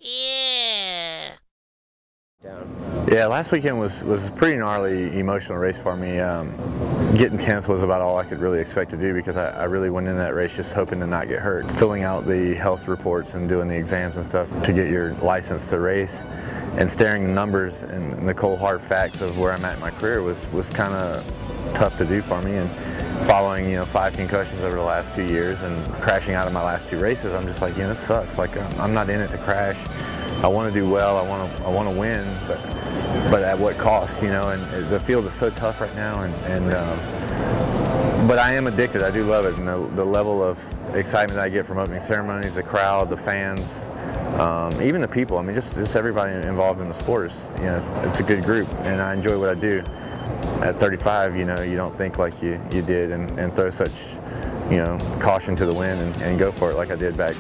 Yeah. Yeah, last weekend was a pretty gnarly, emotional race for me. Getting 10th was about all I could really expect to do because I really went in that race just hoping to not get hurt. Filling out the health reports and doing the exams and stuff to get your license to race and staring the numbers and the cold hard facts of where I'm at in my career was kind of tough to do for me. And following 5 concussions over the last 2 years and crashing out of my last 2 races, I'm just like, this sucks. Like I'm not in it to crash. I want to do well. I want to win, but at what cost? And the field is so tough right now. But I am addicted. I do love it, and the level of excitement that I get from opening ceremonies, the crowd, the fans, even the people. I mean, just everybody involved in the sport is, it's a good group, and I enjoy what I do. At 35, you don't think like you did, and throw such, caution to the wind and go for it like I did back,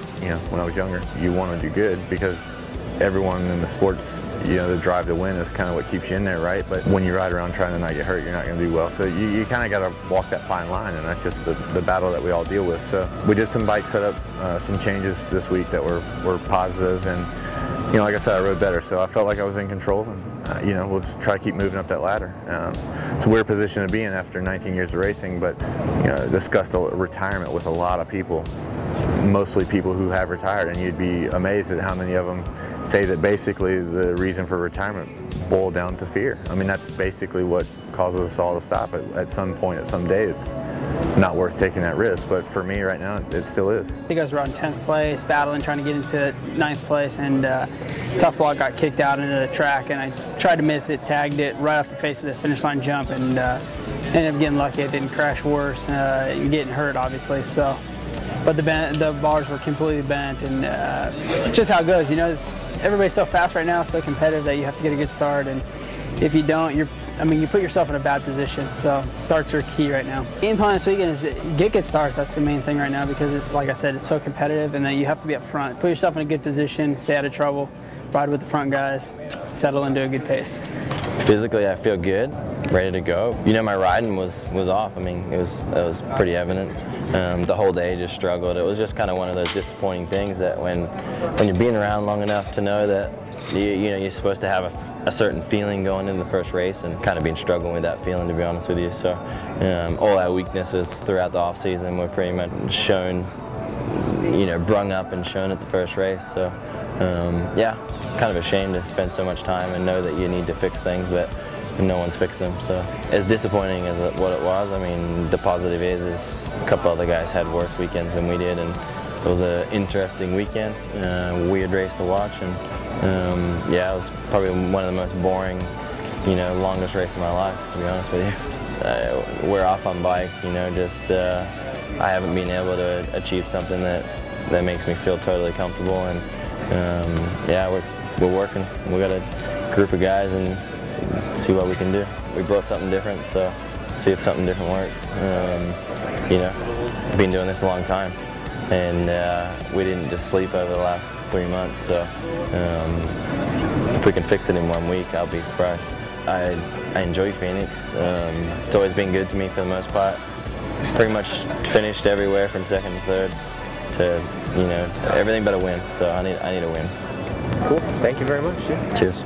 when I was younger. You want to do good because everyone in the sports, the drive to win is kind of what keeps you in there, right? But when you ride around trying to not get hurt, you're not going to do well. So you kind of got to walk that fine line, and that's just the battle that we all deal with. So we did some bike setup, some changes this week that were positive, and like I said, I rode better, so I felt like I was in control, and we'll just try to keep moving up that ladder. It's a weird position to be in after 19 years of racing, but discussed retirement with a lot of people. Mostly people who have retired, and you'd be amazed at how many of them say that basically the reason for retirement boiled down to fear. I mean, that's basically what causes us all to stop at some point, at some day. It's not worth taking that risk, but for me right now, it still is. You guys were on 10th place, battling, trying to get into 9th place, and tough luck got kicked out into the track, and I tried to miss it, tagged it right off the face of the finish line jump, and ended up getting lucky. I didn't crash worse, getting hurt, obviously. So. But the bars were completely bent, and it's just how it goes. Everybody's so fast right now, so competitive that you have to get a good start. And if you don't, you put yourself in a bad position. So starts are key right now. Game plan this weekend is get good starts. That's the main thing right now because, like I said, it's so competitive, and that you have to be up front. Put yourself in a good position, stay out of trouble, ride with the front guys, settle into a good pace. Physically, I feel good, ready to go. My riding was off. It was pretty evident. The whole day just struggled. It was just kind of one of those disappointing things that when you're being around long enough to know that you're supposed to have a certain feeling going into the first race, and kind of been struggling with that feeling, to be honest with you. So all our weaknesses throughout the off season were pretty much shown, brung up and shown at the first race. So yeah, kind of ashamed to spend so much time and know that you need to fix things, but no one's fixed them. So as disappointing as what it was, the positive is a couple other guys had worse weekends than we did, and it was an interesting weekend, weird race to watch, and yeah, it was probably one of the most boring, longest race of my life, to be honest with you. We're off on bike, I haven't been able to achieve something that makes me feel totally comfortable, and yeah, we're working. We got a group of guys and see what we can do. We brought something different, so see if something different works. I've been doing this a long time, and we didn't just sleep over the last 3 months, so if we can fix it in 1 week, I'll be surprised. I enjoy Phoenix. It's always been good to me for the most part. Pretty much finished everywhere from second to third to, everything but a win, so I need a win. Cool. Thank you very much. Cheers.